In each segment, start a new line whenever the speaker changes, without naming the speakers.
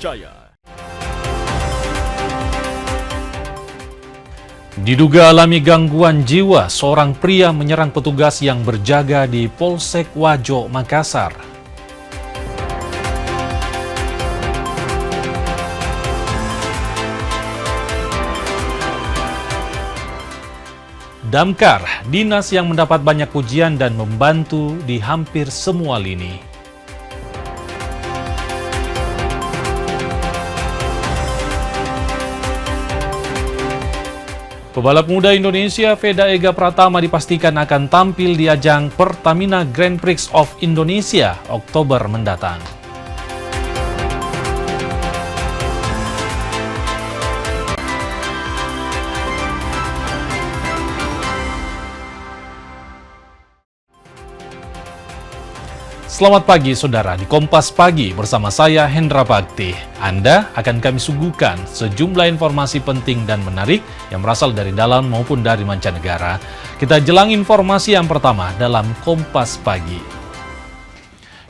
terpercaya.
Diduga alami gangguan jiwa, seorang pria menyerang petugas yang berjaga di Polsek Wajo, Makassar. Damkar, dinas yang mendapat banyak pujian dan membantu di hampir semua lini. Pebalap muda Indonesia Veda Ega Pratama dipastikan akan tampil di ajang Pertamina Grand Prix of Indonesia Oktober mendatang. Selamat pagi saudara, di Kompas Pagi bersama saya Hendra Bakti. Anda akan kami suguhkan sejumlah informasi penting dan menarik yang berasal dari dalam maupun dari mancanegara. Kita jelang informasi yang pertama dalam Kompas Pagi.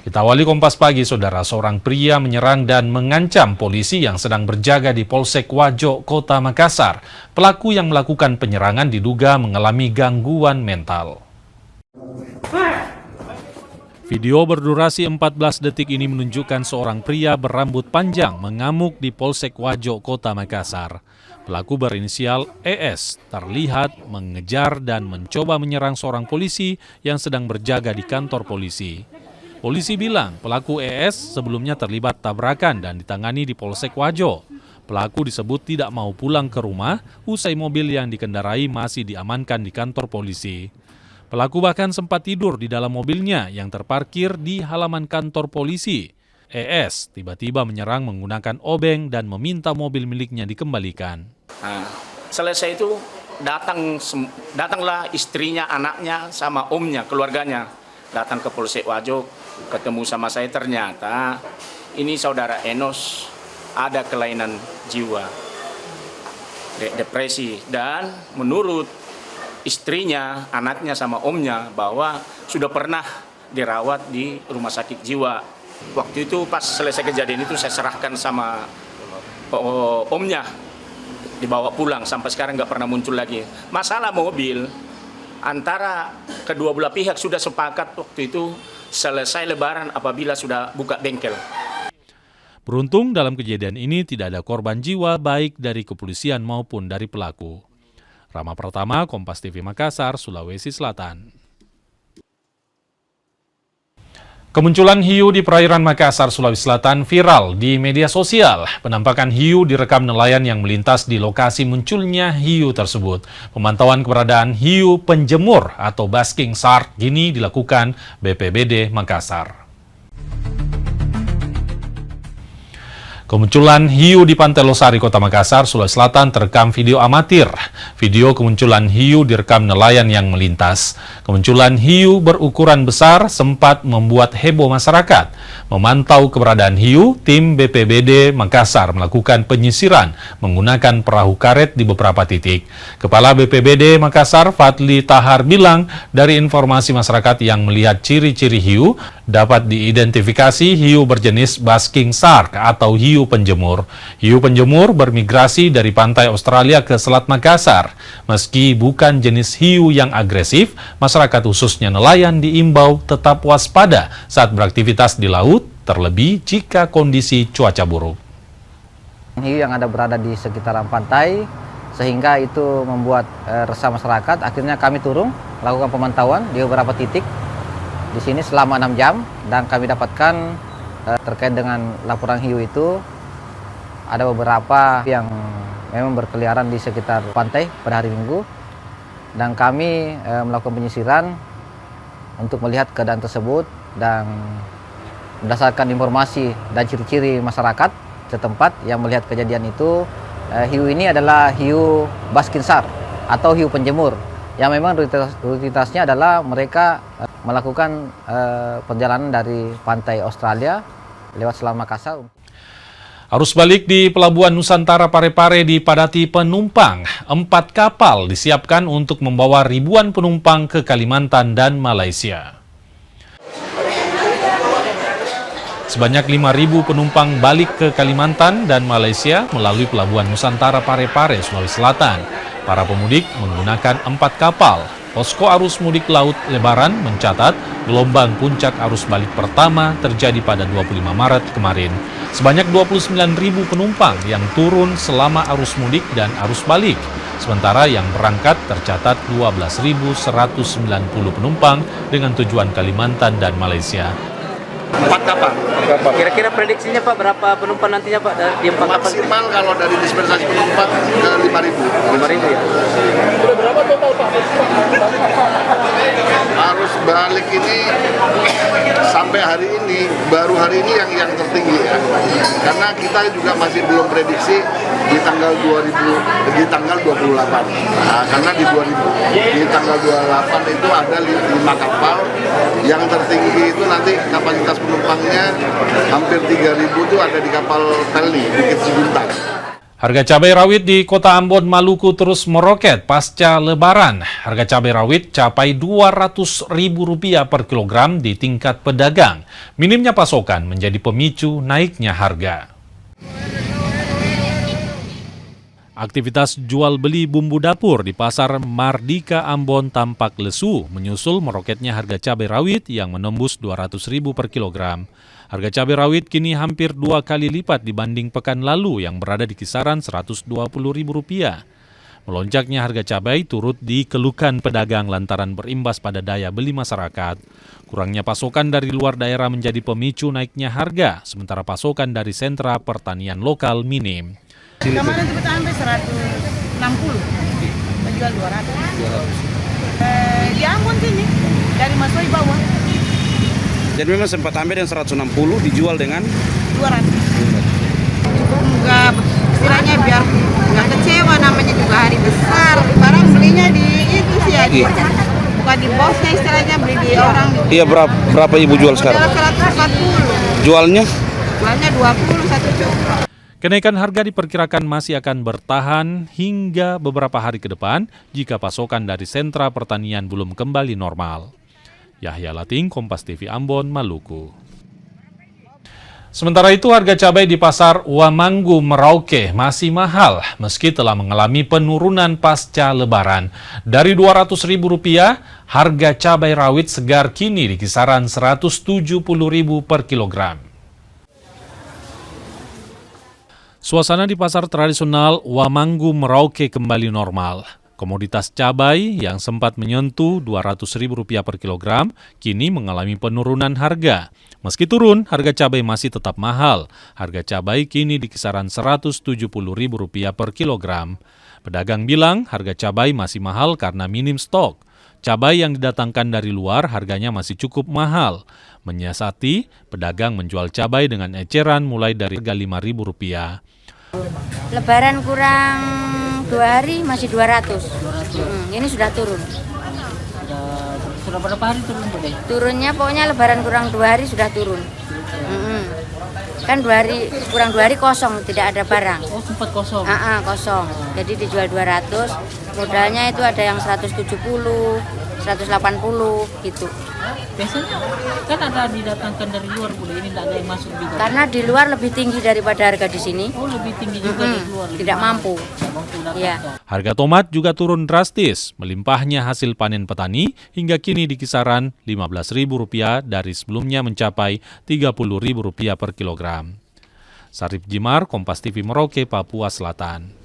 Kita awali Kompas Pagi saudara, seorang pria menyerang dan mengancam polisi yang sedang berjaga di Polsek Wajo, Kota Makassar. Pelaku yang melakukan penyerangan diduga mengalami gangguan mental. Video berdurasi 14 detik ini menunjukkan seorang pria berambut panjang mengamuk di Polsek Wajo, Kota Makassar. Pelaku berinisial ES terlihat mengejar dan mencoba menyerang seorang polisi yang sedang berjaga di kantor polisi. Polisi bilang pelaku ES sebelumnya terlibat tabrakan dan ditangani di Polsek Wajo. Pelaku disebut tidak mau pulang ke rumah usai mobil yang dikendarai masih diamankan di kantor polisi. Pelaku bahkan sempat tidur di dalam mobilnya yang terparkir di halaman kantor polisi. ES tiba-tiba menyerang menggunakan obeng dan meminta mobil miliknya dikembalikan.
Selesai itu datanglah istrinya, anaknya, sama omnya, keluarganya. Datang ke Polsek Wajo, ketemu sama saya, ternyata ini saudara Enos ada kelainan jiwa, depresi, dan menurut istrinya, anaknya, sama omnya bahwa sudah pernah dirawat di rumah sakit jiwa. Waktu itu pas selesai kejadian itu saya serahkan sama omnya, dibawa pulang, sampai sekarang nggak pernah muncul lagi. Masalah mobil, antara kedua belah pihak sudah sepakat waktu itu selesai lebaran apabila sudah buka bengkel.
Beruntung dalam kejadian ini tidak ada korban jiwa baik dari kepolisian maupun dari pelaku. Rama Pratama, Kompas TV Makassar, Sulawesi Selatan. Kemunculan hiu di perairan Makassar, Sulawesi Selatan viral di media sosial. Penampakan hiu direkam nelayan yang melintas di lokasi munculnya hiu tersebut. Pemantauan keberadaan hiu penjemur atau basking shark kini dilakukan BPBD Makassar. Kemunculan hiu di Pantai Losari, Kota Makassar, Sulawesi Selatan terekam video amatir. Video kemunculan hiu direkam nelayan yang melintas. Kemunculan hiu berukuran besar sempat membuat heboh masyarakat. Memantau keberadaan hiu, tim BPBD Makassar melakukan penyisiran menggunakan perahu karet di beberapa titik. Kepala BPBD Makassar, Fadli Tahar, bilang dari informasi masyarakat yang melihat ciri-ciri hiu, dapat diidentifikasi hiu berjenis basking shark atau hiu penjemur. Hiu penjemur bermigrasi dari pantai Australia ke Selat Makassar. Meski bukan jenis hiu yang agresif, masyarakat khususnya nelayan diimbau tetap waspada saat beraktivitas di laut, terlebih jika kondisi cuaca buruk.
Hiu yang berada di sekitaran pantai, sehingga itu membuat resah masyarakat. Akhirnya kami turun melakukan pemantauan di beberapa titik di sini selama 6 jam, dan kami dapatkan terkait dengan laporan hiu itu ada beberapa yang memang berkeliaran di sekitar pantai pada hari Minggu, dan kami melakukan penyisiran untuk melihat keadaan tersebut, dan berdasarkan informasi dan ciri-ciri masyarakat setempat yang melihat kejadian itu, hiu ini adalah hiu basking shark atau hiu penjemur, yang memang rutinitasnya adalah mereka melakukan perjalanan dari pantai Australia lewat Selat Makassar.
Arus balik di Pelabuhan Nusantara Parepare dipadati penumpang. 4 kapal disiapkan untuk membawa ribuan penumpang ke Kalimantan dan Malaysia. Sebanyak 5.000 penumpang balik ke Kalimantan dan Malaysia melalui Pelabuhan Nusantara Parepare, Sulawesi Selatan. Para pemudik menggunakan 4 kapal. Posko Arus Mudik Laut Lebaran mencatat gelombang puncak arus balik pertama terjadi pada 25 Maret kemarin. Sebanyak 29.000 penumpang yang turun selama arus mudik dan arus balik. Sementara yang berangkat tercatat 12.190 penumpang dengan tujuan Kalimantan dan Malaysia.
4 kapal.
Kira-kira prediksinya Pak, berapa penumpang nantinya Pak di 4 kapal?
Maksimal kalau dari dispensasi penumpang ke 5.000.
5.000 ya?
Sudah berapa total Pak? Arus balik ini sampai hari ini, baru hari ini yang tertinggi ya. Karena kita juga masih belum prediksi di tanggal 28. Nah, karena di tanggal 28 itu ada 5 kapal yang tertinggi itu nanti kapasitas penumpangnya hampir 3.000 itu ada di kapal Pelni, Bukit Siguntang.
Harga cabai rawit di Kota Ambon, Maluku terus meroket pasca Lebaran. Harga cabai rawit capai Rp200.000 per kilogram di tingkat pedagang. Minimnya pasokan menjadi pemicu naiknya harga. Aktivitas jual beli bumbu dapur di Pasar Mardika Ambon tampak lesu menyusul meroketnya harga cabai rawit yang menembus Rp200.000 per kilogram. Harga cabai rawit kini hampir 2 kali lipat dibanding pekan lalu yang berada di kisaran Rp120.000. Melonjaknya harga cabai turut dikeluhkan pedagang lantaran berimbas pada daya beli masyarakat. Kurangnya pasokan dari luar daerah menjadi pemicu naiknya harga, sementara pasokan dari sentra pertanian lokal minim.
Kemarin sempat sampai 160, menjual 200. Di Ambon sini, dari Masoi bawah.
Jadi memang sempat ambil yang 160 dijual dengan
200. Cukup enggak, istilahnya biar nggak kecewa, namanya juga hari besar. Barang belinya di itu sih ya, bukan di bosnya istilahnya, beli di orang.
Iya, berapa ibu jual sekarang?
140.
Jualnya?
Jualnya 20 satu cukup.
Kenaikan harga diperkirakan masih akan bertahan hingga beberapa hari ke depan jika pasokan dari sentra pertanian belum kembali normal. Yahya Lating, Kompas TV Ambon, Maluku. Sementara itu, harga cabai di Pasar Wamanggu, Merauke masih mahal meski telah mengalami penurunan pasca Lebaran. Dari Rp200.000, harga cabai rawit segar kini di kisaran Rp170.000 per kilogram. Suasana di pasar tradisional Wamanggu, Merauke kembali normal. Komoditas cabai yang sempat menyentuh Rp200.000 per kilogram kini mengalami penurunan harga. Meski turun, harga cabai masih tetap mahal. Harga cabai kini di kisaran Rp170.000 per kilogram. Pedagang bilang harga cabai masih mahal karena minim stok. Cabai yang didatangkan dari luar harganya masih cukup mahal. Menyiasati, pedagang menjual cabai dengan eceran mulai dari harga Rp5.000.
Lebaran kurang 2 hari masih 200. Ini sudah turun.
Sudah berapa hari turun Bu?
Turunnya pokoknya Lebaran kurang 2 hari sudah turun. Kan 2 hari, kurang 2 hari kosong, tidak ada barang.
Oh, sempat kosong.
Kosong. Jadi dijual 200. Modalnya itu ada yang 170, 180 gitu.
Biasanya kan ada didatangkan dari luar Bu, ini tidak ada yang masuk juga.
Karena di luar lebih tinggi daripada harga di sini.
Oh, lebih tinggi juga dari luar.
Tidak mampu. Iya.
Harga tomat juga turun drastis, melimpahnya hasil panen petani hingga kini di kisaran Rp15.000 dari sebelumnya mencapai Rp30.000 per kilogram. Sarip Jimar, Kompas TV Merauke, Papua Selatan.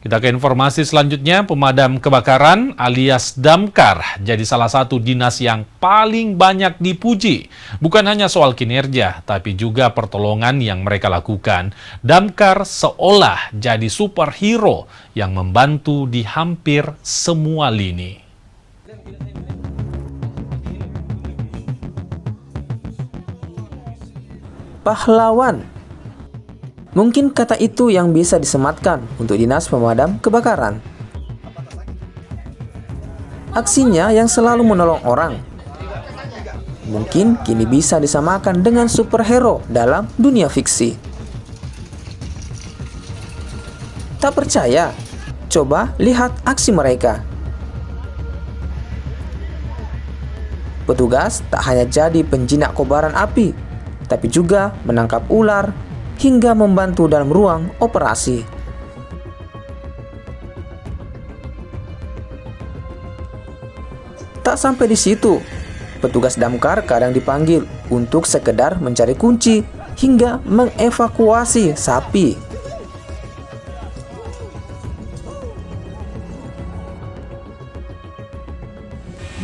Kita ke informasi selanjutnya, pemadam kebakaran alias damkar jadi salah satu dinas yang paling banyak dipuji. Bukan hanya soal kinerja, tapi juga pertolongan yang mereka lakukan. Damkar seolah jadi superhero yang membantu di hampir semua lini.
Pahlawan. Mungkin kata itu yang bisa disematkan untuk Dinas Pemadam Kebakaran. Aksinya yang selalu menolong orang, mungkin kini bisa disamakan dengan superhero dalam dunia fiksi. Tak percaya? Coba lihat aksi mereka. Petugas tak hanya jadi penjinak kobaran api, tapi juga menangkap ular hingga membantu dalam ruang operasi. Tak sampai di situ, petugas damkar kadang dipanggil untuk sekedar mencari kunci hingga mengevakuasi sapi.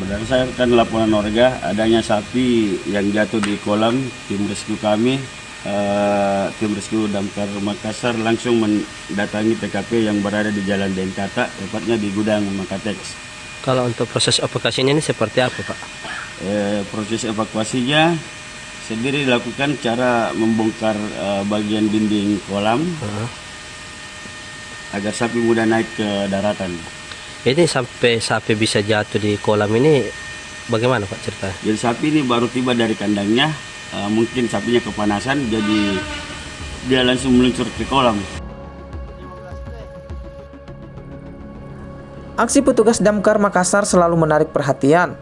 Berdasarkan laporan warga, adanya sapi yang jatuh di kolam, tim rescue kami, tim rescue Damkar Makassar langsung mendatangi TKP yang berada di Jalan Dengkata, tepatnya di Gudang Makatex.
Kalau untuk proses evakuasinya ini seperti apa, Pak?
Proses evakuasinya sendiri dilakukan cara membongkar bagian dinding kolam agar sapi mudah naik ke daratan.
Ini sampai sapi bisa jatuh di kolam ini bagaimana, Pak, cerita?
Jadi sapi ini baru tiba dari kandangnya, mungkin sapinya kepanasan, jadi dia langsung meluncur ke kolam.
Aksi petugas damkar Makassar selalu menarik perhatian.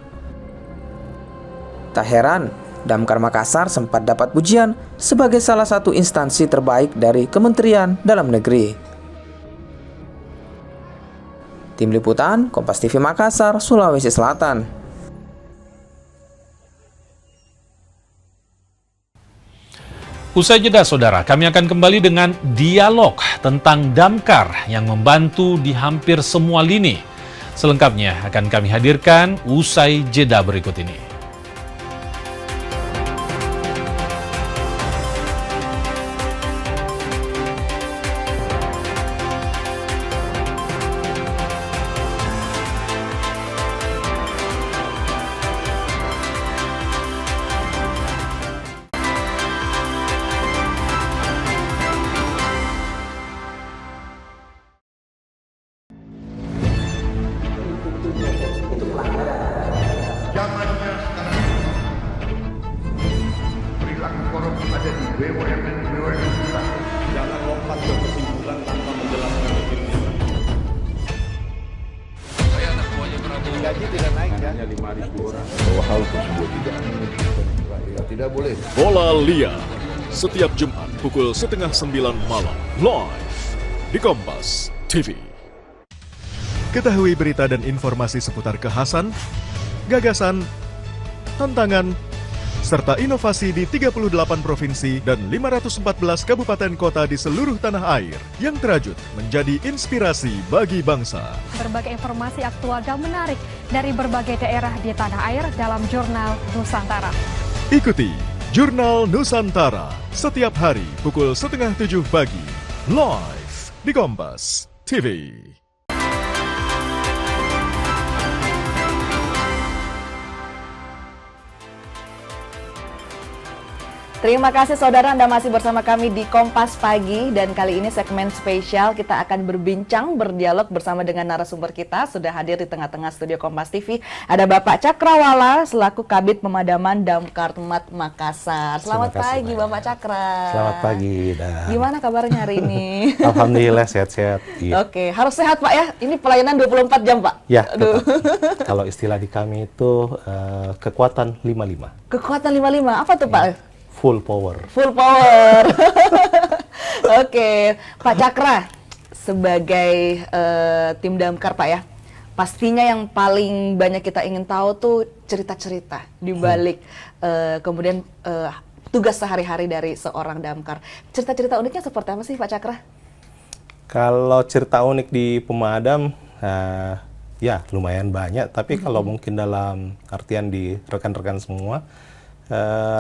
Tak heran, Damkar Makassar sempat dapat pujian sebagai salah satu instansi terbaik dari Kementerian Dalam Negeri. Tim Liputan, Kompas TV Makassar, Sulawesi Selatan.
Usai jeda, saudara, kami akan kembali dengan dialog tentang damkar yang membantu di hampir semua lini. Selengkapnya akan kami hadirkan usai jeda berikut ini.
Bola Liar setiap Jumat pukul 8:30 malam live di Kompas TV. Ketahui berita dan informasi seputar kekhasan, gagasan, tantangan, serta inovasi di 38 provinsi dan 514 kabupaten kota di seluruh tanah air yang terajut menjadi inspirasi bagi bangsa.
Berbagai informasi aktual dan menarik dari berbagai daerah di tanah air dalam Jurnal Nusantara.
Ikuti Jurnal Nusantara setiap hari pukul 6:30 pagi live di Kompas TV.
Terima kasih saudara, Anda masih bersama kami di Kompas Pagi, dan kali ini segmen spesial kita akan berbincang, berdialog bersama dengan narasumber kita. Sudah hadir di tengah-tengah studio Kompas TV ada Bapak Cakrawala selaku Kabid Pemadaman Damkar Makassar. Selamat pagi Bapak Cakra.
Selamat pagi.
Gimana kabarnya hari ini?
Alhamdulillah sehat-sehat. Iya.
Oke, harus sehat Pak ya. Ini pelayanan 24 jam Pak.
Ya, kalau istilah di kami itu kekuatan 55.
Kekuatan 55, apa tuh Pak?
Full power.
Full power. Oke, Pak Cakra, sebagai tim damkar Pak ya, pastinya yang paling banyak kita ingin tahu tuh cerita-cerita di balik kemudian tugas sehari-hari dari seorang damkar. Cerita-cerita uniknya seperti apa sih Pak Cakra?
Kalau cerita unik di pemadam, ya lumayan banyak. Tapi kalau mungkin dalam artian di rekan-rekan semua,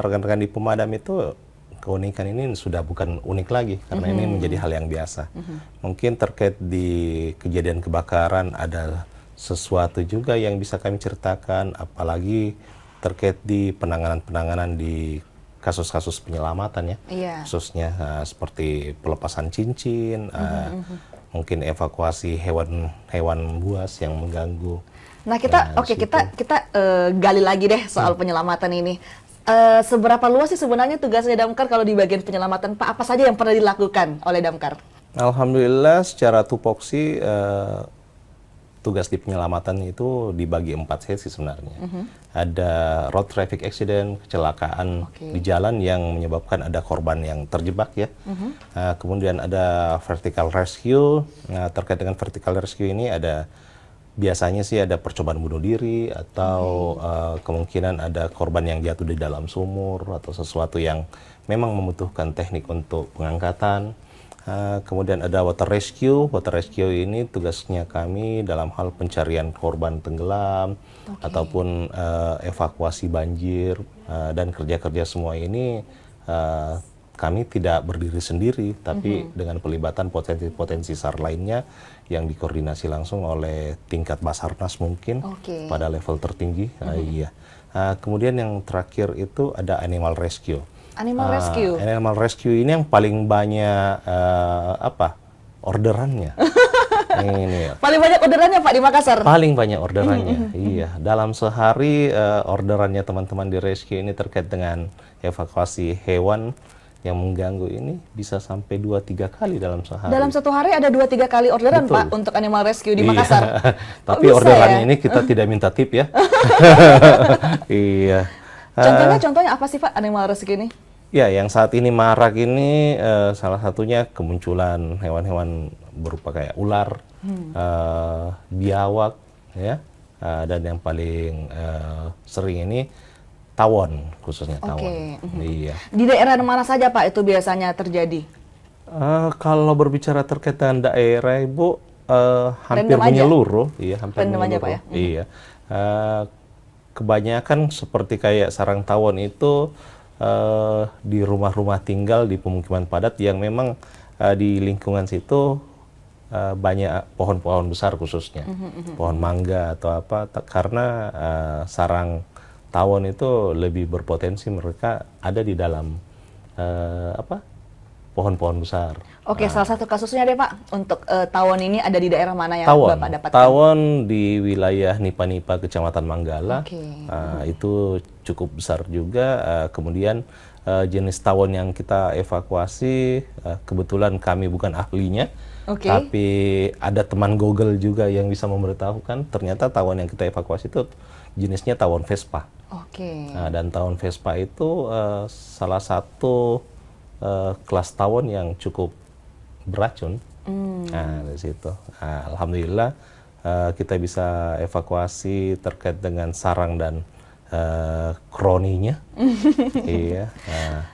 rekan-rekan di pemadam itu keunikan ini sudah bukan unik lagi karena ini menjadi hal yang biasa. Mungkin terkait di kejadian kebakaran ada sesuatu juga yang bisa kami ceritakan, apalagi terkait di penanganan di kasus-kasus penyelamatan ya, khususnya seperti pelepasan cincin, mungkin evakuasi hewan buas yang mengganggu.
Nah kita kita gali lagi deh soal penyelamatan ini. Seberapa luas sih sebenarnya tugasnya damkar kalau di bagian penyelamatan Pak? Apa saja yang pernah dilakukan oleh damkar?
Alhamdulillah secara tupoksi tugas di penyelamatan itu dibagi 4 sesi sebenarnya. Ada road traffic accident, kecelakaan di jalan yang menyebabkan ada korban yang terjebak ya. Kemudian ada vertical rescue. Nah, terkait dengan vertical rescue ini ada biasanya sih ada percobaan bunuh diri atau kemungkinan ada korban yang jatuh di dalam sumur atau sesuatu yang memang membutuhkan teknik untuk pengangkatan. Kemudian ada water rescue. Water rescue ini tugasnya kami dalam hal pencarian korban tenggelam ataupun evakuasi banjir, dan kerja-kerja semua ini kami tidak berdiri sendiri, tapi dengan pelibatan potensi-potensi SAR lainnya yang dikoordinasi langsung oleh tingkat Basarnas mungkin pada level tertinggi. Kemudian yang terakhir itu ada animal rescue.
Animal rescue.
Animal rescue ini yang paling banyak orderannya. Ini.
Paling banyak orderannya Pak di Makassar?
Paling banyak orderannya, iya. Dalam sehari orderannya teman-teman di rescue ini terkait dengan evakuasi hewan yang mengganggu ini bisa sampai 2-3 kali dalam sehari.
Dalam satu hari ada 2-3 kali orderan Pak untuk animal rescue di Makassar?
Tapi orderannya ini kita tidak minta tip ya. Iya.
Contohnya apa sih Pak animal rescue ini?
Ya, yang saat ini marak ini salah satunya kemunculan hewan-hewan berupa kayak ular, biawak, ya, dan yang paling sering ini tawon, khususnya tawon. Iya.
Di daerah mana saja Pak itu biasanya terjadi?
Kalau berbicara terkait dengan daerah, Ibu, hampir menyeluruh, iya, hampir menyeluruh. Pak, ya? Iya. Kebanyakan seperti kayak sarang tawon itu di rumah-rumah tinggal di pemukiman padat yang memang di lingkungan situ banyak pohon-pohon besar khususnya, pohon mangga atau apa, karena sarang tawon itu lebih berpotensi mereka ada di dalam pohon-pohon besar.
Oke, salah satu kasusnya deh Pak, untuk tawon ini ada di daerah mana yang Bapak dapatkan?
Tawon di wilayah Nipa-Nipa, Kecamatan Manggala, itu cukup besar juga. Kemudian jenis tawon yang kita evakuasi, kebetulan kami bukan ahlinya, tapi ada teman Google juga yang bisa memberitahukan, ternyata tawon yang kita evakuasi itu jenisnya tawon Vespa. Dan tawon Vespa itu salah satu kelas tawon yang cukup beracun. Nah, dari situ, alhamdulillah kita bisa evakuasi terkait dengan sarang dan kroninya. Iya.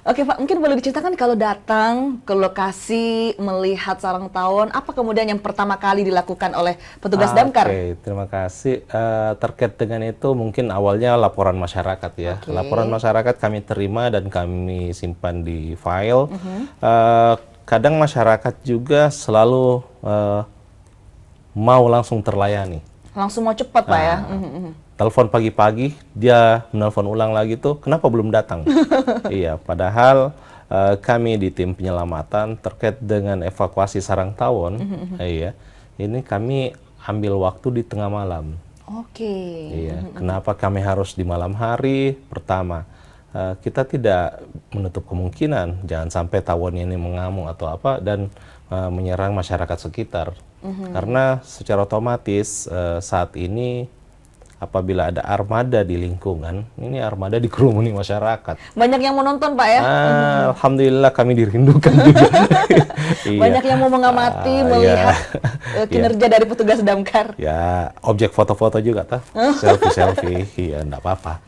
Oke Pak, mungkin boleh diceritakan kalau datang ke lokasi melihat sarang tawon, apa kemudian yang pertama kali dilakukan oleh petugas damkar?
Oke, terima kasih. Terkait dengan itu mungkin awalnya laporan masyarakat ya. Laporan masyarakat kami terima dan kami simpan di file. Kadang masyarakat juga selalu mau langsung terlayani.
Langsung mau cepat Pak ya?
Telepon pagi-pagi, dia menelpon ulang lagi tuh, kenapa belum datang? Iya, padahal kami di tim penyelamatan terkait dengan evakuasi sarang tawon, iya, ini kami ambil waktu di tengah malam. Iya, kenapa kami harus di malam hari? Pertama, kita tidak menutup kemungkinan jangan sampai tawon ini mengamuk atau apa dan menyerang masyarakat sekitar. Karena secara otomatis saat ini apabila ada armada di lingkungan, ini armada dikerumuni masyarakat.
Banyak yang mau nonton Pak ya?
Alhamdulillah kami dirindukan juga.
Banyak yang mau mengamati, melihat kinerja dari petugas damkar.
Ya, objek foto-foto juga tah. Selfie-selfie, iya enggak apa-apa.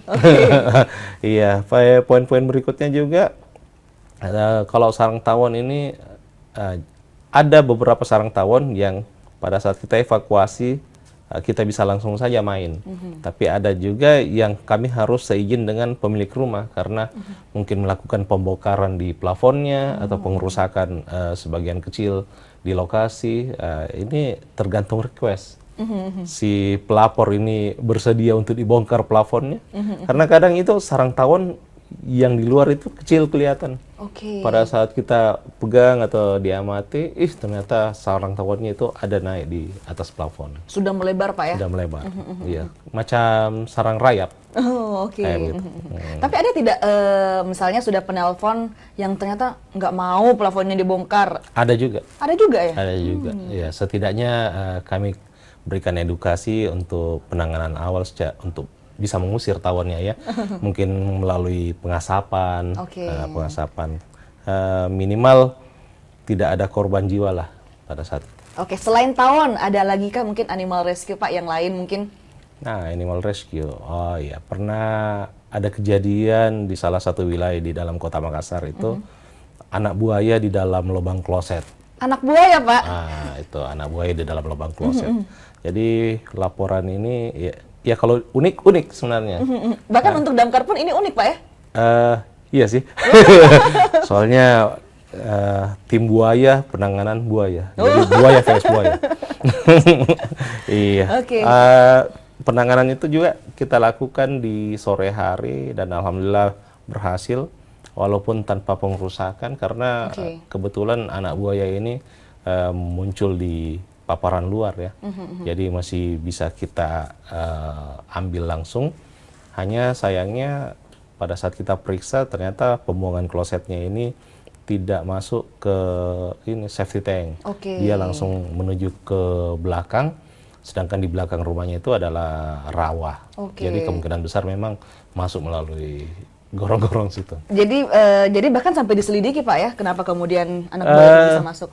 Iya, poin-poin berikutnya juga, kalau sarang tawon ini, ada beberapa sarang tawon yang pada saat kita evakuasi, kita bisa langsung saja main. Tapi ada juga yang kami harus seizin dengan pemilik rumah karena mungkin melakukan pembongkaran di plafonnya atau pengerusakan sebagian kecil di lokasi. Ini tergantung request. Si pelapor ini bersedia untuk dibongkar plafonnya. Karena kadang itu sarang tawon yang di luar itu kecil kelihatan. Pada saat kita pegang atau diamati, ternyata sarang tawonnya itu ada naik di atas plafon.
Sudah melebar Pak ya?
Sudah melebar, iya. Macam sarang rayap. Kayak gitu.
Tapi ada tidak misalnya sudah penelpon yang ternyata nggak mau plafonnya dibongkar?
Ada juga.
Ada juga ya?
Ada juga, ya. Setidaknya kami berikan edukasi untuk penanganan awal untuk bisa mengusir tawonnya ya. Mungkin melalui pengasapan, minimal tidak ada korban jiwa lah pada saat.
Oke, selain tawon ada lagi kah mungkin animal rescue Pak yang lain mungkin?
Nah, animal rescue, oh ya pernah ada kejadian di salah satu wilayah di dalam kota Makassar itu anak buaya di dalam lubang kloset.
Anak buaya Pak?
Nah, itu anak buaya di dalam lubang kloset. Jadi laporan ini ya kalau unik sebenarnya.
Bahkan untuk damkar pun ini unik Pak ya?
Iya sih. Soalnya tim buaya, penanganan buaya. Jadi buaya vs buaya. Iya. Penanganan itu juga kita lakukan di sore hari dan alhamdulillah berhasil walaupun tanpa pengrusakan karena kebetulan anak buaya ini muncul di paparan luar ya. Jadi masih bisa kita ambil langsung. Hanya sayangnya pada saat kita periksa ternyata pembuangan klosetnya ini tidak masuk ke ini safety tank. Dia langsung menuju ke belakang. Sedangkan di belakang rumahnya itu adalah rawa. Jadi kemungkinan besar memang masuk melalui gorong-gorong situ.
Jadi bahkan sampai diselidiki Pak ya, kenapa kemudian anak buaya bisa masuk?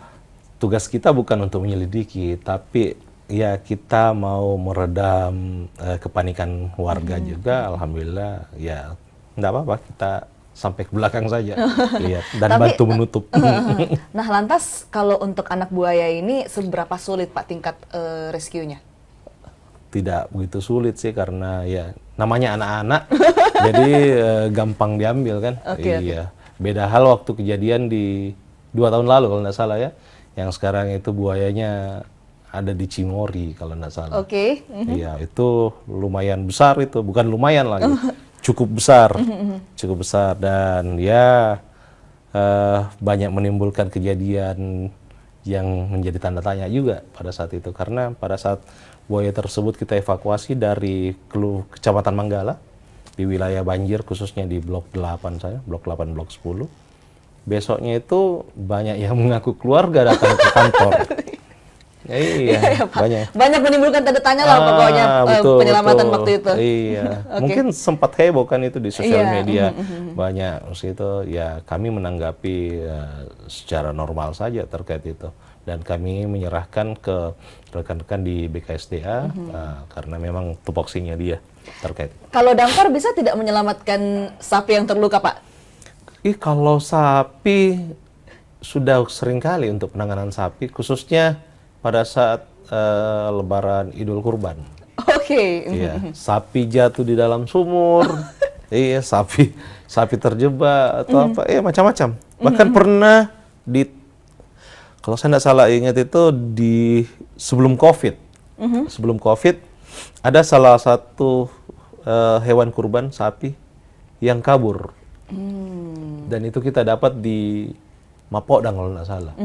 Tugas kita bukan untuk menyelidiki, tapi ya kita mau meredam kepanikan warga juga. Alhamdulillah ya enggak apa-apa, kita sampai ke belakang saja lihat dan bantu menutup.
Nah, lantas kalau untuk anak buaya ini seberapa sulit Pak tingkat rescue-nya?
Tidak begitu sulit sih karena ya namanya anak-anak jadi gampang diambil kan. Beda hal waktu kejadian di 2 tahun lalu kalau nggak salah ya, yang sekarang itu buayanya ada di Cimory kalau nggak salah. Iya, itu lumayan besar, itu bukan lumayan lagi, cukup besar dan ya banyak menimbulkan kejadian yang menjadi tanda tanya juga pada saat itu, karena pada saat buaya tersebut kita evakuasi dari Kecamatan Manggala di wilayah banjir, khususnya di blok 8 saya, blok 8, blok 10. Besoknya itu banyak yang mengaku keluarga datang ke kantor. Iya, banyak
menimbulkan tanda tanya lah pokoknya penyelamatan waktu itu.
Iya, mungkin sempat heboh kan itu di sosial media. Banyak itu ya, kami menanggapi secara normal saja terkait itu. Dan kami menyerahkan ke rekan-rekan di BKSDA karena memang tupoksinya dia terkait.
Kalau damkar bisa tidak menyelamatkan sapi yang terluka Pak?
Kalau sapi sudah sering kali untuk penanganan sapi, khususnya pada saat Lebaran Idul Kurban. Iya, sapi jatuh di dalam sumur, iya, sapi terjebak atau apa, macam-macam. Bahkan pernah kalau saya tidak salah ingat itu di sebelum COVID, ada salah satu hewan kurban sapi yang kabur, dan itu kita dapat di Mapodang kalau nggak salah.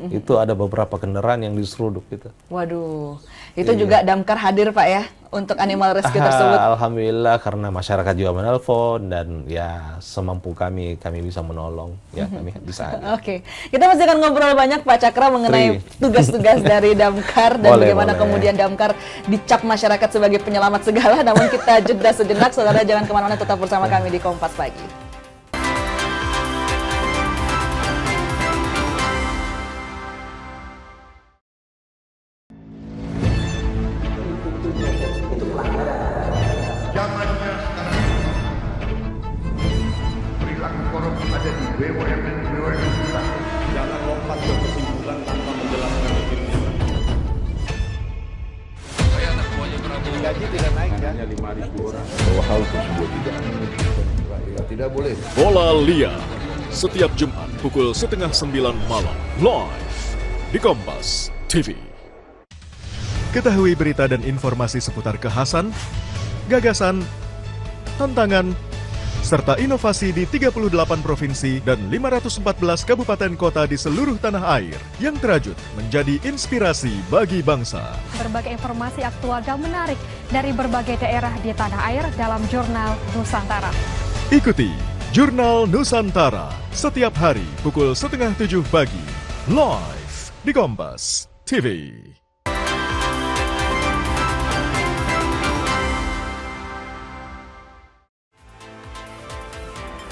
Itu ada beberapa kendaraan yang diseruduk gitu.
Waduh, itu juga damkar hadir Pak ya untuk animal rescue tersebut.
Alhamdulillah, karena masyarakat juga menelpon dan ya semampu kami bisa menolong, ya kami bisa hadir.
Kita masih akan ngobrol banyak Pak Cakra mengenai tugas-tugas dari damkar dan bagaimana kemudian damkar dicap masyarakat sebagai penyelamat segala. Namun kita jeda sejenak, saudara jangan kemana-mana, tetap bersama kami di Kompas Pagi.
Jangan lompat ke kesimpulan tanpa menjelaskan dirinya. Saya anak buahnya Prabowo. Gaji tidak naik kan? Hanya 5.000 orang.
Bahwa hal tersebut tidak boleh.
Bola Liar setiap Jumat pukul 8:30 malam live di Kompas TV. Ketahui berita dan informasi seputar kekhasan, gagasan, tantangan, serta inovasi di 38 provinsi dan 514 kabupaten kota di seluruh tanah air yang terajut menjadi inspirasi bagi bangsa.
Berbagai informasi aktual dan menarik dari berbagai daerah di tanah air dalam Jurnal Nusantara.
Ikuti Jurnal Nusantara setiap hari pukul 6:30 pagi live di Kompas TV.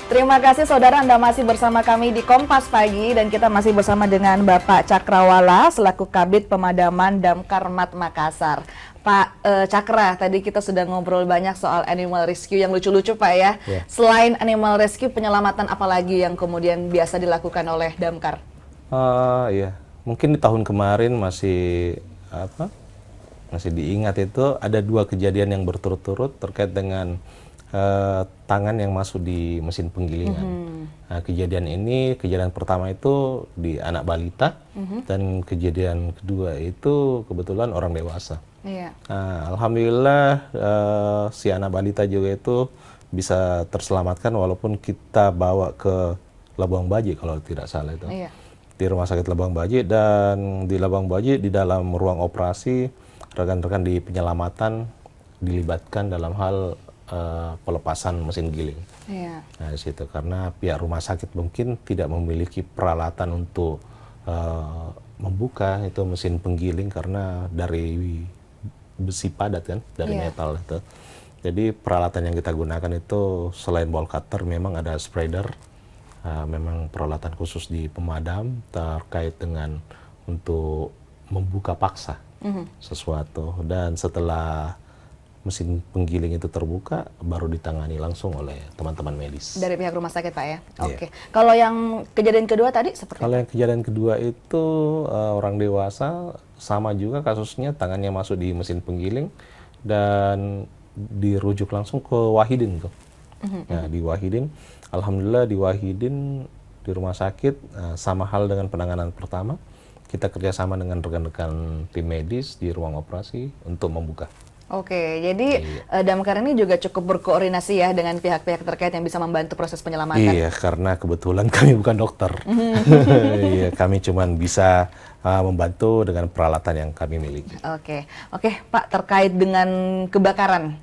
Terima kasih saudara, Anda masih bersama kami di Kompas Pagi dan kita masih bersama dengan Bapak Cakrawala selaku Kabid Pemadaman Damkar Mat Makassar. Pak Cakra, tadi kita sudah ngobrol banyak soal animal rescue yang lucu-lucu Pak ya. Selain animal rescue, penyelamatan apa lagi yang kemudian biasa dilakukan oleh Damkar?
Iya, mungkin di tahun kemarin masih diingat itu ada 2 kejadian yang berturut-turut terkait dengan tangan yang masuk di mesin penggilingan. Nah, kejadian pertama itu di anak balita dan kejadian kedua itu kebetulan orang dewasa. Nah, alhamdulillah si anak balita juga itu bisa terselamatkan walaupun kita bawa ke Labuang Baji kalau tidak salah itu. Di Rumah Sakit Labuang Baji, dan di Labuang Baji di dalam ruang operasi rekan-rekan di penyelamatan dilibatkan dalam hal pelepasan mesin giling. Nah, di situ karena pihak rumah sakit mungkin tidak memiliki peralatan untuk membuka itu mesin penggiling karena dari besi padat kan, dari metal itu. Jadi peralatan yang kita gunakan itu selain ball cutter memang ada spreader, memang peralatan khusus di pemadam terkait dengan untuk membuka paksa sesuatu, dan setelah mesin penggiling itu terbuka baru ditangani langsung oleh teman-teman medis
dari pihak rumah sakit Pak ya. Oke. Kalau yang kejadian kedua tadi seperti?
Kalau yang kejadian kedua itu orang dewasa, sama juga kasusnya, tangannya masuk di mesin penggiling dan dirujuk langsung ke Wahidin tuh. Nah, di Wahidin, alhamdulillah di Wahidin di rumah sakit sama hal dengan penanganan pertama, kita kerjasama dengan rekan-rekan tim medis di ruang operasi untuk membuka.
Oke, jadi Damkar ini juga cukup berkoordinasi ya dengan pihak-pihak terkait yang bisa membantu proses penyelamatan.
Iya, karena kebetulan kami bukan dokter. Iya, kami cuma bisa membantu dengan peralatan yang kami miliki.
Oke, Pak, terkait dengan kebakaran,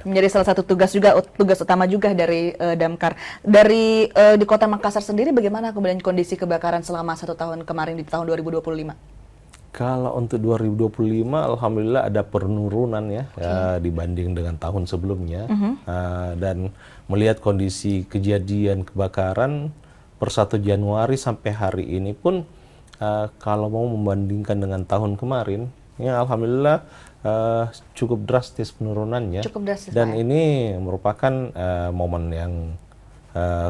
menjadi salah satu tugas utama juga dari Damkar. Dari di Kota Makassar sendiri, bagaimana kemudian kondisi kebakaran selama 1 tahun kemarin di tahun 2025?
Kalau untuk 2025, alhamdulillah ada penurunan ya, dibanding dengan tahun sebelumnya. Dan melihat kondisi kejadian kebakaran per 1 Januari sampai hari ini pun, kalau mau membandingkan dengan tahun kemarin, ya alhamdulillah cukup drastis penurunannya. Dan ini merupakan momen yang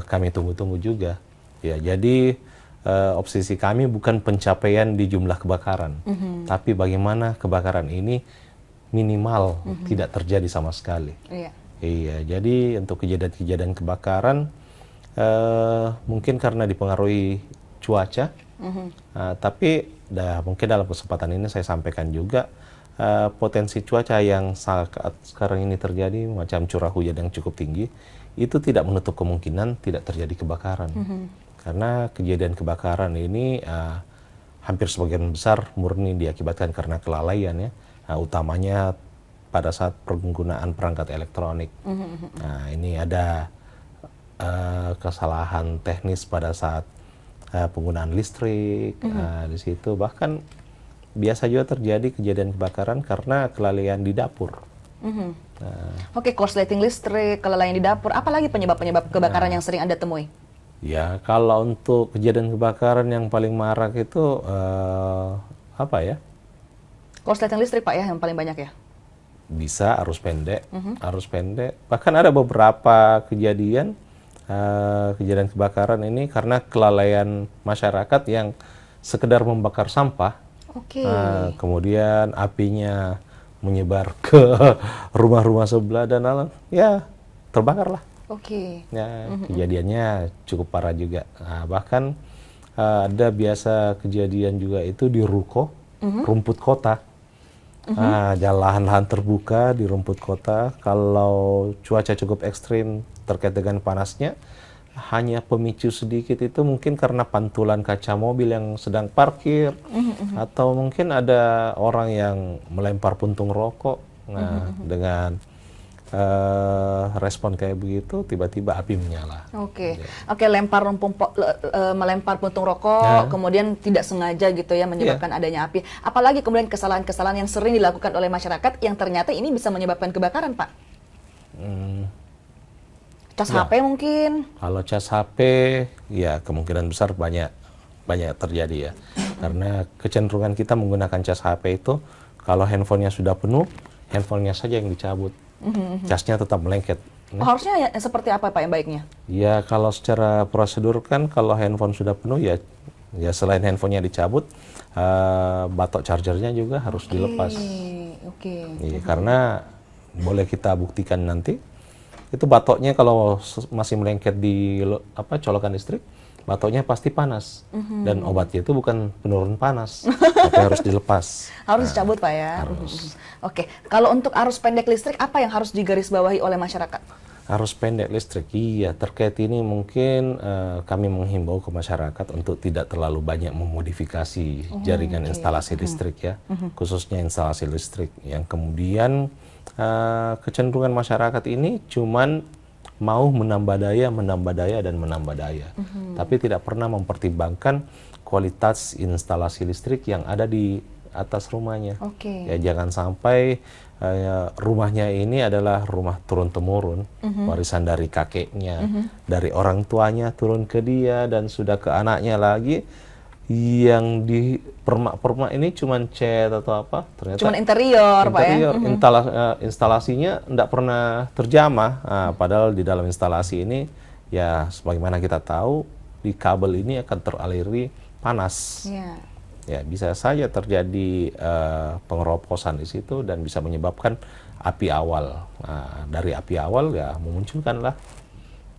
kami tunggu-tunggu juga. Ya, jadi obsesi kami bukan pencapaian di jumlah kebakaran, tapi bagaimana kebakaran ini minimal tidak terjadi sama sekali. Iya, jadi untuk kejadian-kejadian kebakaran mungkin karena dipengaruhi cuaca, tapi mungkin dalam kesempatan ini saya sampaikan juga potensi cuaca yang saat sekarang ini terjadi, macam curah hujan yang cukup tinggi, itu tidak menutup kemungkinan tidak terjadi kebakaran. Karena kejadian kebakaran ini hampir sebagian besar murni diakibatkan karena kelalaian ya, utamanya pada saat penggunaan perangkat elektronik. Nah, ini ada kesalahan teknis pada saat penggunaan listrik, di situ bahkan biasa juga terjadi kejadian kebakaran karena kelalaian di dapur.
Oke, korsleting listrik, kelalaian di dapur, apalagi penyebab-penyebab kebakaran yang sering Anda temui?
Ya, kalau untuk kejadian kebakaran yang paling marak itu apa ya?
Korsleting listrik Pak ya, yang paling banyak ya?
Bisa arus pendek, Bahkan ada beberapa kejadian kebakaran ini karena kelalaian masyarakat yang sekedar membakar sampah. Kemudian apinya menyebar ke rumah-rumah sebelah dan ya terbakarlah. Ya, kejadiannya cukup parah juga. Bahkan ada biasa kejadian juga itu di ruko, rumput kota. Lahan-lahan terbuka di rumput kota. Kalau cuaca cukup ekstrim terkait dengan panasnya, hanya pemicu sedikit itu mungkin karena pantulan kaca mobil yang sedang parkir, atau mungkin ada orang yang melempar puntung rokok. Dengan respon kayak begitu, tiba-tiba api menyala.
Melempar puntung rokok, kemudian tidak sengaja gitu ya menyebabkan adanya api. Apalagi kemudian kesalahan-kesalahan yang sering dilakukan oleh masyarakat yang ternyata ini bisa menyebabkan kebakaran, Pak. Cas
Ya.
HP mungkin?
Kalau cas HP, ya kemungkinan besar banyak terjadi ya. Karena kecenderungan kita menggunakan cas HP itu, kalau handphonenya sudah penuh, handphonenya saja yang dicabut. Casnya tetap melengket.
Harusnya ya, seperti apa Pak yang baiknya?
Ya kalau secara prosedur kan kalau handphone sudah penuh ya selain handphonenya dicabut, batok chargernya juga harus dilepas. Iya, karena boleh kita buktikan nanti itu batoknya kalau masih melengket di colokan listrik, batoknya pasti panas dan obatnya itu bukan penurun panas, tapi harus dilepas.
Harus dicabut Pak ya?
Harus.
Oke, kalau untuk arus pendek listrik apa yang harus digarisbawahi oleh masyarakat?
Arus pendek listrik, iya terkait ini mungkin kami menghimbau ke masyarakat untuk tidak terlalu banyak memodifikasi jaringan instalasi listrik ya, khususnya instalasi listrik yang kemudian kecenderungan masyarakat ini cuman mau menambah daya, tapi tidak pernah mempertimbangkan kualitas instalasi listrik yang ada di atas rumahnya. Ya jangan sampai rumahnya ini adalah rumah turun-temurun, warisan dari kakeknya, dari orang tuanya turun ke dia dan sudah ke anaknya lagi. Yang di permak-permak ini cuman cat atau apa, ternyata
cuman interior Pak ya.
Instalasinya tidak pernah terjamah. Padahal di dalam instalasi ini ya sebagaimana kita tahu di kabel ini akan teraliri panas. Ya bisa saja terjadi pengeroposan di situ dan bisa menyebabkan api awal. Dari api awal ya memunculkanlah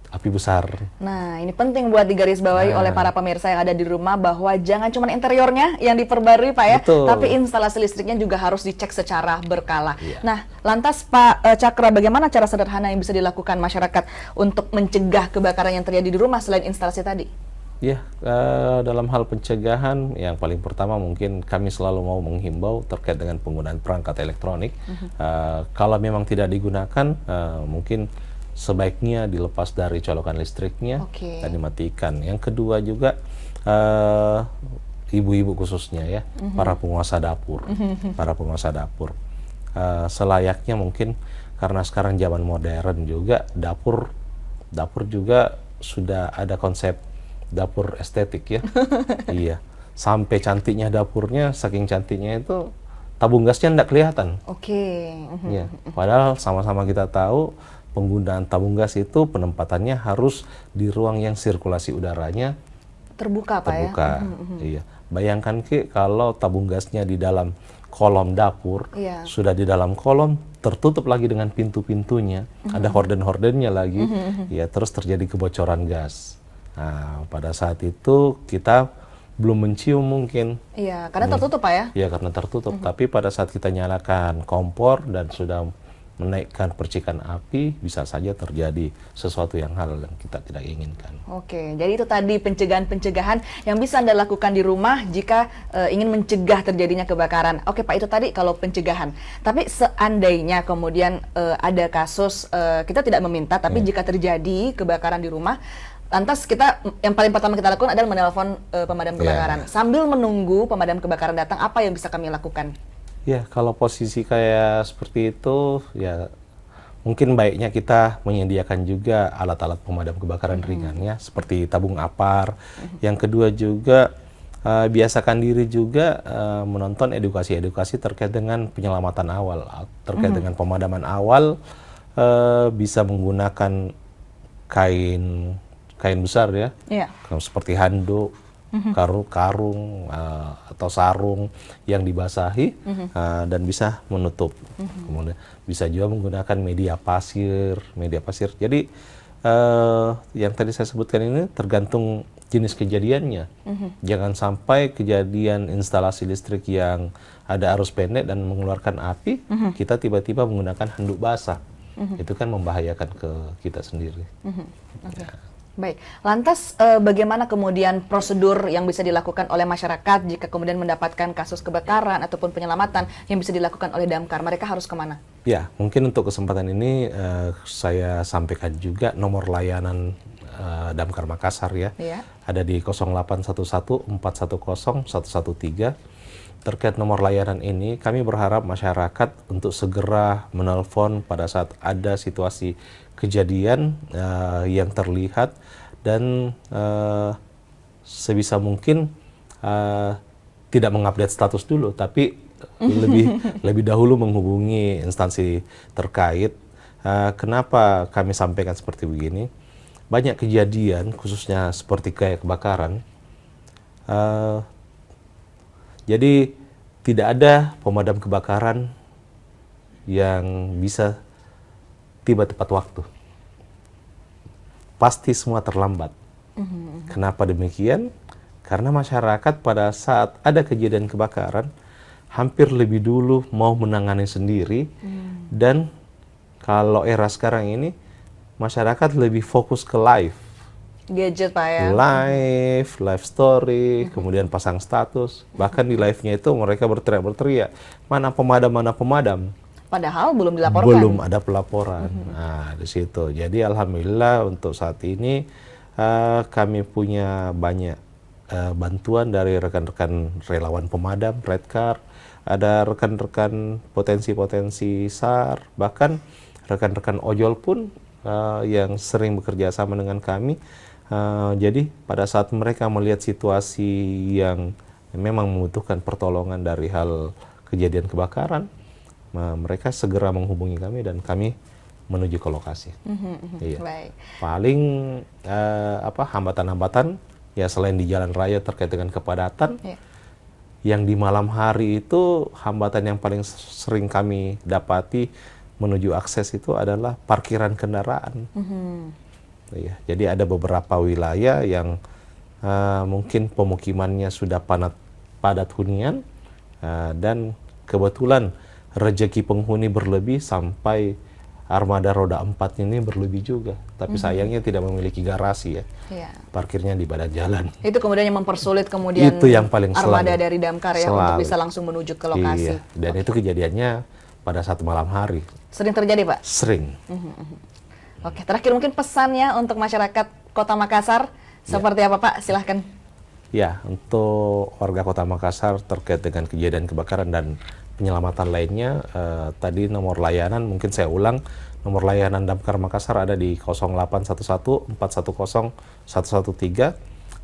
api besar.
Nah, ini penting buat digarisbawahi oleh para pemirsa yang ada di rumah bahwa jangan cuma interiornya yang diperbarui Pak ya, tapi instalasi listriknya juga harus dicek secara berkala. Nah, lantas Pak Cakra, bagaimana cara sederhana yang bisa dilakukan masyarakat untuk mencegah kebakaran yang terjadi di rumah selain instalasi tadi?
Ya, dalam hal pencegahan yang paling pertama mungkin kami selalu mau menghimbau terkait dengan penggunaan perangkat elektronik. Kalau memang tidak digunakan, mungkin sebaiknya dilepas dari colokan listriknya dan dimatikan. Yang kedua juga ibu-ibu khususnya ya, para penguasa dapur, selayaknya mungkin karena sekarang zaman modern juga dapur juga sudah ada konsep dapur estetik ya. Iya, sampai cantiknya dapurnya, saking cantiknya itu tabung gasnya tidak kelihatan. Ya, padahal sama-sama kita tahu penggunaan tabung gas itu penempatannya harus di ruang yang sirkulasi udaranya
terbuka.
Iya. Bayangkan kalau tabung gasnya di dalam kolom dapur, sudah di dalam kolom tertutup lagi dengan pintu-pintunya, ada horden-hordennya lagi, ya terus terjadi kebocoran gas. Nah, pada saat itu kita belum mencium mungkin.
Iya, karena tertutup Pak ya?
Iya, karena tertutup. Tapi pada saat kita nyalakan kompor dan sudah menaikkan percikan api, bisa saja terjadi sesuatu yang kita tidak inginkan.
Jadi itu tadi pencegahan-pencegahan yang bisa Anda lakukan di rumah jika ingin mencegah terjadinya kebakaran. Oke Pak, itu tadi kalau pencegahan. Tapi seandainya kemudian ada kasus, kita tidak meminta, tapi jika terjadi kebakaran di rumah, lantas yang paling pertama kita lakukan adalah menelpon pemadam kebakaran. Sambil menunggu pemadam kebakaran datang, apa yang bisa kami lakukan?
Ya, kalau posisi kayak seperti itu, ya mungkin baiknya kita menyediakan juga alat-alat pemadam kebakaran ringan ya, seperti tabung apar. Yang kedua juga biasakan diri juga menonton edukasi-edukasi terkait dengan penyelamatan awal, terkait dengan pemadaman awal, bisa menggunakan kain besar ya, seperti handuk, karung atau sarung yang dibasahi dan bisa menutup. Kemudian bisa juga menggunakan media pasir. Jadi yang tadi saya sebutkan ini tergantung jenis kejadiannya. Jangan sampai kejadian instalasi listrik yang ada arus pendek dan mengeluarkan api, kita tiba-tiba menggunakan handuk basah. Itu kan membahayakan ke kita sendiri.
Baik, lantas bagaimana kemudian prosedur yang bisa dilakukan oleh masyarakat jika kemudian mendapatkan kasus kebakaran ataupun penyelamatan yang bisa dilakukan oleh damkar? Mereka harus kemana? Ya,
mungkin untuk kesempatan ini saya sampaikan juga nomor layanan Damkar Makassar ya. Ada di 0811 410 113. terkait nomor layanan ini, kami berharap masyarakat untuk segera menelpon pada saat ada situasi kejadian yang terlihat dan sebisa mungkin tidak mengupdate status dulu, tapi lebih dahulu menghubungi instansi terkait. Kenapa kami sampaikan seperti begini? Banyak kejadian, khususnya seperti kayak kebakaran. Jadi tidak ada pemadam kebakaran yang bisa tiba tepat waktu. Pasti semua terlambat. Kenapa demikian? Karena masyarakat pada saat ada kejadian kebakaran hampir lebih dulu mau menangani sendiri, dan kalau era sekarang ini masyarakat lebih fokus ke live.
Gadget Pak ya.
Live story, kemudian pasang status. Bahkan di live-nya itu mereka berteriak-berteriak, mana pemadam.
Padahal belum dilaporkan.
Belum ada pelaporan. Nah, di situ. Jadi alhamdulillah untuk saat ini kami punya banyak bantuan dari rekan-rekan relawan pemadam, Redcar, ada rekan-rekan potensi SAR, bahkan rekan-rekan ojol pun yang sering bekerja sama dengan kami. Jadi pada saat mereka melihat situasi yang memang membutuhkan pertolongan dari hal kejadian kebakaran, mereka segera menghubungi kami dan kami menuju ke lokasi. Iya.
Baik.
Paling hambatan-hambatan ya selain di jalan raya terkait dengan kepadatan, yang di malam hari itu hambatan yang paling sering kami dapati menuju akses itu adalah parkiran kendaraan. Ya, jadi ada beberapa wilayah yang mungkin pemukimannya sudah padat hunian dan kebetulan rezeki penghuni berlebih sampai armada roda 4 ini berlebih juga. Tapi sayangnya tidak memiliki garasi ya. Parkirnya di badan jalan.
Itu kemudian yang mempersulit kemudian
itu yang paling
armada dari damkar ya untuk bisa langsung menuju ke lokasi.
Iya. Dan itu kejadiannya pada saat malam hari.
Sering terjadi Pak?
Sering.
Oke, terakhir mungkin pesannya untuk masyarakat Kota Makassar seperti apa Pak? Silahkan.
Ya, untuk warga Kota Makassar terkait dengan kejadian kebakaran dan penyelamatan lainnya, tadi nomor layanan mungkin saya ulang, nomor layanan Damkar Makassar ada di 0811 410 113.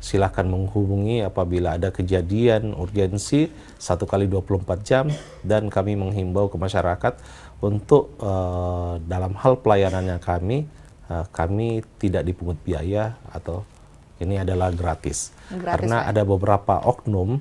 Silahkan menghubungi apabila ada kejadian urgensi 1 kali 24 jam, dan kami menghimbau ke masyarakat untuk dalam hal pelayanannya kami tidak dipungut biaya atau ini adalah gratis. Karena ada beberapa oknum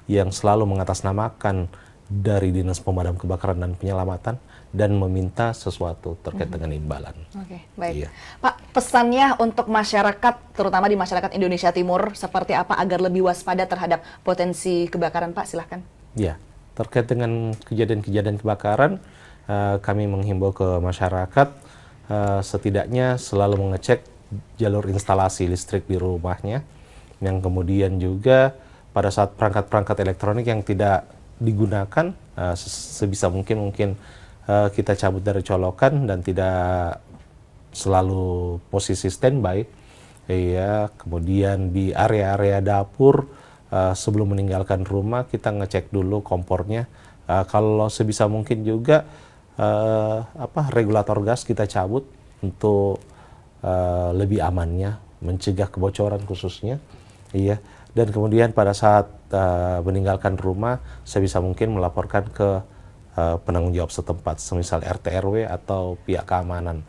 yang selalu mengatasnamakan dari Dinas Pemadam Kebakaran dan Penyelamatan dan meminta sesuatu terkait dengan imbalan.
Oke, baik.
Iya.
Pak, pesannya untuk masyarakat, terutama di masyarakat Indonesia Timur, seperti apa agar lebih waspada terhadap potensi kebakaran, Pak? Silahkan.
Ya, terkait dengan kejadian-kejadian kebakaran, kami menghimbau ke masyarakat setidaknya selalu mengecek jalur instalasi listrik di rumahnya, yang kemudian juga pada saat perangkat-perangkat elektronik yang tidak digunakan sebisa mungkin kita cabut dari colokan dan tidak selalu posisi standby. Ya, kemudian di area-area dapur sebelum meninggalkan rumah kita ngecek dulu kompornya. Kalau sebisa mungkin juga regulator gas kita cabut untuk lebih amannya, mencegah kebocoran khususnya. Iya. Dan kemudian pada saat meninggalkan rumah, sebisa mungkin melaporkan ke penanggung jawab setempat, semisal RT RW atau pihak keamanan,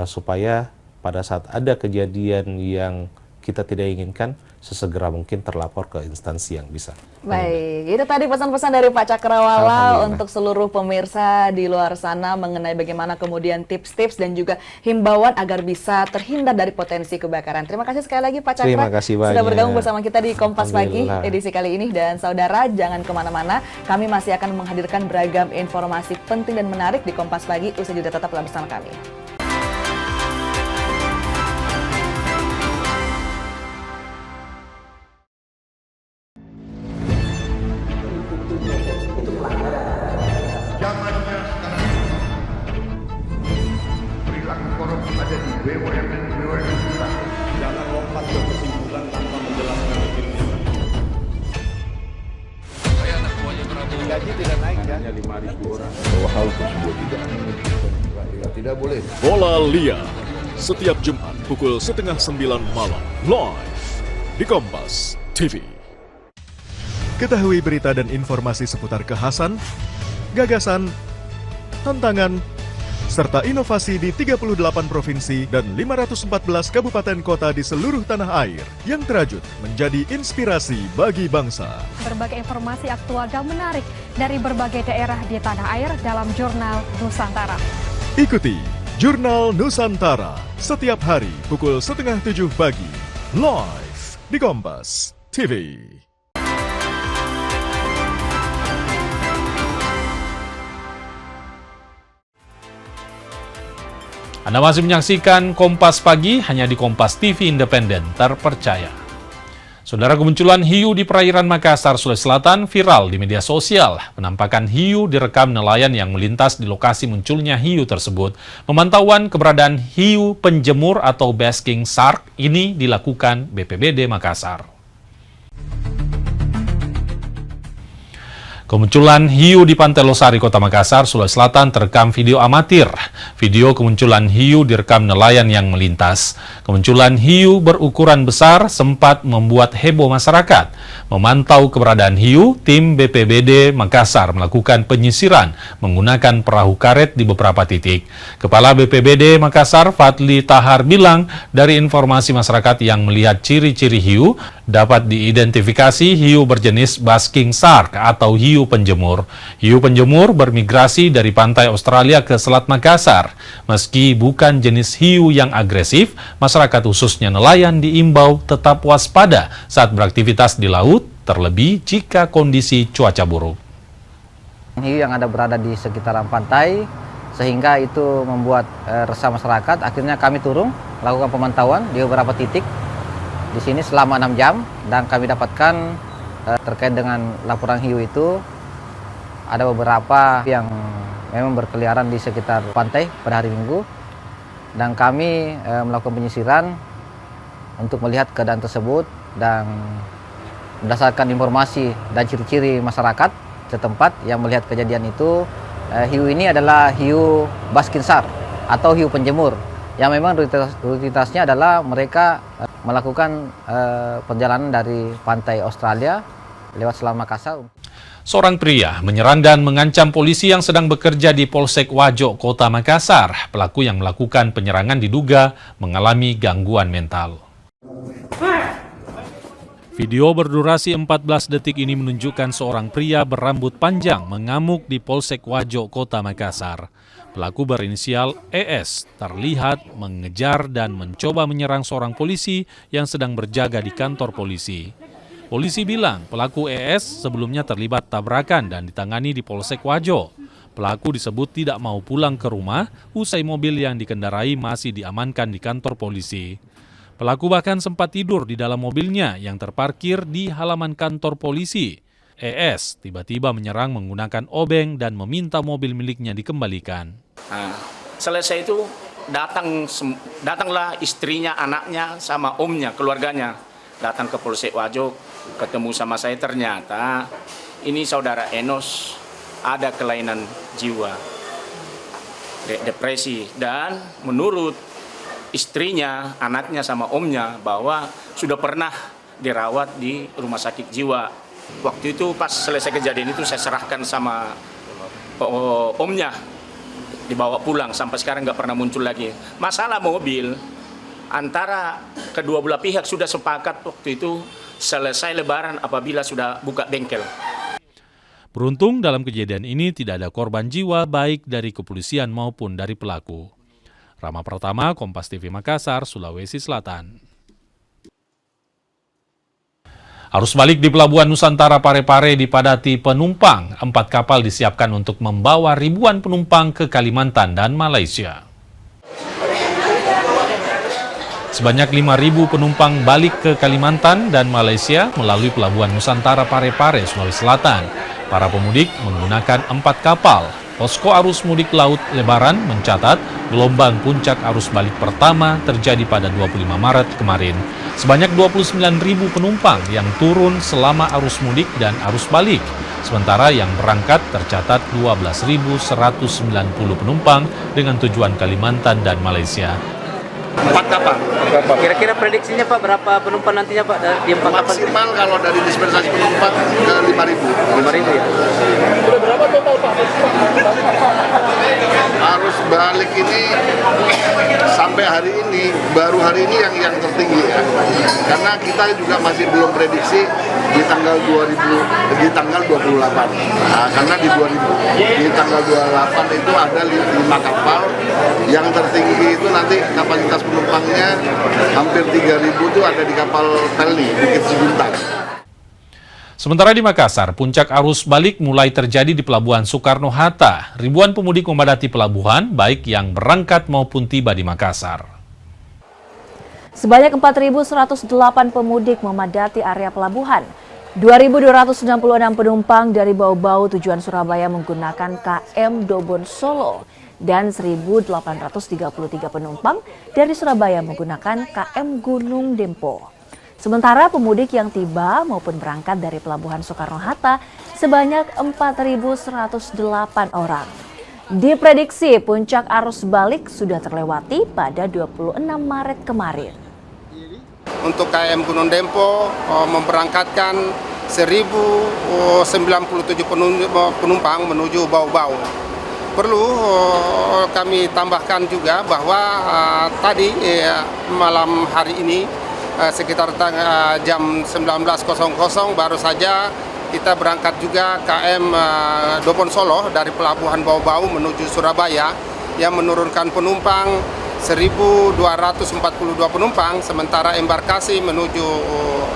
supaya pada saat ada kejadian yang kita tidak inginkan, sesegera mungkin terlapor ke instansi yang bisa.
Baik, itu tadi pesan-pesan dari Pak Cakrawala untuk seluruh pemirsa di luar sana mengenai bagaimana kemudian tips-tips dan juga himbauan agar bisa terhindar dari potensi kebakaran. Terima kasih sekali lagi Pak Cakra.
Terima kasih banyak.
Sudah bergabung bersama kita di Kompas Pagi edisi kali ini. Dan saudara, jangan kemana-mana, kami masih akan menghadirkan beragam informasi penting dan menarik di Kompas Pagi. Usai jeda tetaplah bersama kami.
Jangan lompat ke kesimpulan tanpa menjelaskan dirinya. Gaji tidak naik kan? Hanya 5.000 orang. Bahwa hal tersebut tidak boleh.
Bola Liar setiap Jumat pukul 8:30 malam live di Kompas TV. Ketahui berita dan informasi seputar kekhasan, gagasan, tantangan, serta inovasi di 38 provinsi dan 514 kabupaten kota di seluruh tanah air yang terajut menjadi inspirasi bagi bangsa.
Berbagai informasi aktual dan menarik dari berbagai daerah di tanah air dalam Jurnal Nusantara.
Ikuti Jurnal Nusantara setiap hari pukul 6:30 pagi live di Kompas TV.
Anda masih menyaksikan Kompas Pagi hanya di Kompas TV Independen terpercaya. Saudara, kemunculan hiu di perairan Makassar, Sulawesi Selatan viral di media sosial. Penampakan hiu direkam nelayan yang melintas di lokasi munculnya hiu tersebut. Pemantauan keberadaan hiu penjemur atau basking shark ini dilakukan BPBD Makassar. Kemunculan hiu di Pantai Losari, Kota Makassar, Sulawesi Selatan terekam video amatir. Video kemunculan hiu direkam nelayan yang melintas. Kemunculan hiu berukuran besar sempat membuat heboh masyarakat. Memantau keberadaan hiu, tim BPBD Makassar melakukan penyisiran menggunakan perahu karet di beberapa titik. Kepala BPBD Makassar, Fadli Tahar, bilang dari informasi masyarakat yang melihat ciri-ciri hiu, dapat diidentifikasi hiu berjenis basking shark atau hiu penjemur. Hiu penjemur bermigrasi dari pantai Australia ke Selat Makassar. Meski bukan jenis hiu yang agresif, masyarakat khususnya nelayan diimbau tetap waspada saat beraktivitas di laut, terlebih jika kondisi cuaca buruk.
Hiu yang berada di sekitaran pantai, sehingga itu membuat resah masyarakat. Akhirnya kami turun, lakukan pemantauan di beberapa titik di sini selama 6 jam, dan kami dapatkan terkait dengan laporan hiu itu ada beberapa yang memang berkeliaran di sekitar pantai pada hari Minggu, dan kami melakukan penyisiran untuk melihat keadaan tersebut, dan berdasarkan informasi dan ciri-ciri masyarakat setempat yang melihat kejadian itu, hiu ini adalah hiu basking shark atau hiu penjemur, yang memang rutinitasnya adalah mereka melakukan perjalanan dari pantai Australia lewat Selat Makassar.
Seorang pria menyerang dan mengancam polisi yang sedang bekerja di Polsek Wajo, Kota Makassar. Pelaku yang melakukan penyerangan diduga mengalami gangguan mental. Video berdurasi 14 detik ini menunjukkan seorang pria berambut panjang mengamuk di Polsek Wajo, Kota Makassar. Pelaku berinisial ES terlihat mengejar dan mencoba menyerang seorang polisi yang sedang berjaga di kantor polisi. Polisi bilang pelaku ES sebelumnya terlibat tabrakan dan ditangani di Polsek Wajo. Pelaku disebut tidak mau pulang ke rumah usai mobil yang dikendarai masih diamankan di kantor polisi. Pelaku bahkan sempat tidur di dalam mobilnya yang terparkir di halaman kantor polisi. ES tiba-tiba menyerang menggunakan obeng dan meminta mobil miliknya dikembalikan.
Nah, selesai itu datanglah istrinya, anaknya, sama omnya, keluarganya. Datang ke Polsek Wajo, ketemu sama saya, ternyata ini saudara Enos ada kelainan jiwa, depresi, dan menurut istrinya, anaknya sama omnya bahwa sudah pernah dirawat di rumah sakit jiwa. Waktu itu pas selesai kejadian itu saya serahkan sama omnya, dibawa pulang, sampai sekarang nggak pernah muncul lagi. Masalah mobil antara kedua belah pihak sudah sepakat waktu itu selesai Lebaran apabila sudah buka bengkel.
Beruntung dalam kejadian ini tidak ada korban jiwa baik dari kepolisian maupun dari pelaku. Rama Pratama, Kompas TV Makassar, Sulawesi Selatan. Arus balik di Pelabuhan Nusantara Parepare dipadati penumpang. 4 kapal disiapkan untuk membawa ribuan penumpang ke Kalimantan dan Malaysia. Sebanyak 5.000 penumpang balik ke Kalimantan dan Malaysia melalui Pelabuhan Nusantara Parepare, Sulawesi Selatan. Para pemudik menggunakan 4 kapal. Posko Arus Mudik Laut Lebaran mencatat gelombang puncak arus balik pertama terjadi pada 25 Maret kemarin. Sebanyak 29.000 penumpang yang turun selama arus mudik dan arus balik. Sementara yang berangkat tercatat 12.190 penumpang dengan tujuan Kalimantan dan Malaysia.
4 kapal.
Kira-kira prediksinya Pak berapa penumpang nantinya Pak di 4 kapal?
Maksimal kalau dari dispensasi penumpang ke 5.000.
5.000 ya?
Sudah berapa total Pak?
Arus balik ini sampai hari ini, baru hari ini yang tertinggi ya. Karena kita juga masih belum prediksi di tanggal 28. Nah, karena di tanggal 28 itu ada 5 kapal yang tertinggi itu nanti kapasitas penumpangnya hampir 3.000 itu ada di kapal Pelni, Bukit Siguntang.
Sementara di Makassar, puncak arus balik mulai terjadi di Pelabuhan Soekarno-Hatta. Ribuan pemudik memadati pelabuhan, baik yang berangkat maupun tiba di Makassar.
Sebanyak 4.108 pemudik memadati area pelabuhan. 2.266 penumpang dari Bau-Bau tujuan Surabaya menggunakan KM Dobon Solo dan 1.833 penumpang dari Surabaya menggunakan KM Gunung Dempo. Sementara pemudik yang tiba maupun berangkat dari Pelabuhan Soekarno-Hatta sebanyak 4.108 orang. Diprediksi puncak arus balik sudah terlewati pada 26 Maret kemarin.
Untuk KM Gunung Dempo memberangkatkan 1.097 penumpang menuju Bau-Bau. Perlu kami tambahkan juga bahwa tadi malam hari ini sekitar jam 19.00 baru saja kita berangkat juga KM Dobon Solo dari Pelabuhan Bau-Bau menuju Surabaya yang menurunkan penumpang 1.242 penumpang, sementara embarkasi menuju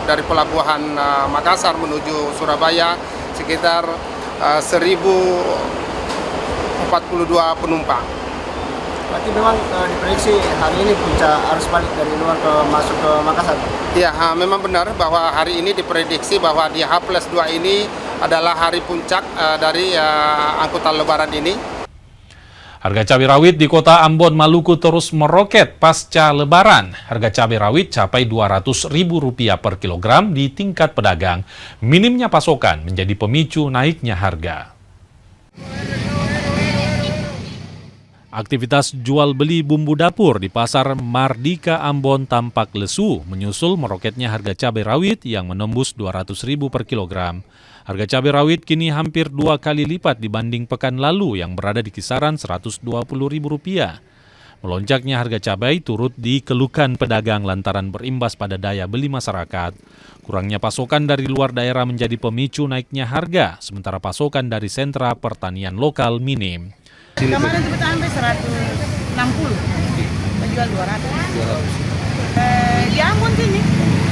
dari Pelabuhan Makassar menuju Surabaya sekitar 1.042 penumpang.
Berarti memang diprediksi hari ini puncak arus balik dari luar masuk ke Makassar?
Ya, memang benar bahwa hari ini diprediksi bahwa di H+2 ini adalah hari puncak dari angkutan lebaran ini.
Harga cabai rawit di kota Ambon, Maluku terus meroket pasca lebaran. Harga cabai rawit capai Rp200.000 per kilogram di tingkat pedagang. Minimnya pasokan menjadi pemicu naiknya harga. Aktivitas jual beli bumbu dapur di Pasar Mardika Ambon tampak lesu, menyusul meroketnya harga cabai rawit yang menembus Rp200.000 per kilogram. Harga cabai rawit kini hampir 2 kali lipat dibanding pekan lalu yang berada di kisaran Rp120.000. Melonjaknya harga cabai turut dikeluhkan pedagang lantaran berimbas pada daya beli masyarakat. Kurangnya pasokan dari luar daerah menjadi pemicu naiknya harga, sementara pasokan dari sentra pertanian lokal minim.
Kemarin kita sampai 160, menjual 200. Di Ambon sini,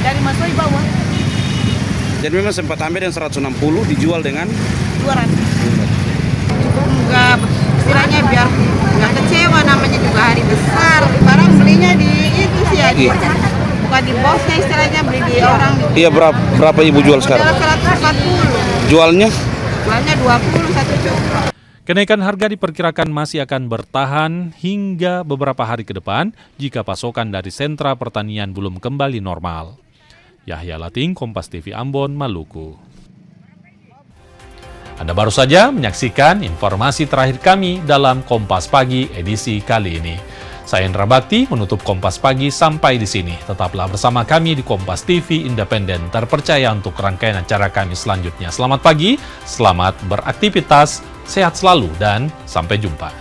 dari Masoi bawah.
Jadi memang sempat ambil yang 160 dijual dengan
200. Enggak, istilahnya biar nggak kecewa, namanya juga hari besar. Barang belinya di itu sih ya, bukan di bosnya istilahnya, beli di orang.
Iya, berapa ibu jual sekarang?
140.
Jualnya?
Jualnya 20 satu cukup.
Kenaikan harga diperkirakan masih akan bertahan hingga beberapa hari ke depan jika pasokan dari sentra pertanian belum kembali normal. Yahya Lating, Kompas TV Ambon, Maluku. Anda baru saja menyaksikan informasi terakhir kami dalam Kompas Pagi edisi kali ini. Saya Indra Bakti menutup Kompas Pagi sampai di sini. Tetaplah bersama kami di Kompas TV Independen terpercaya untuk rangkaian acara kami selanjutnya. Selamat pagi, selamat beraktivitas, sehat selalu, dan sampai jumpa.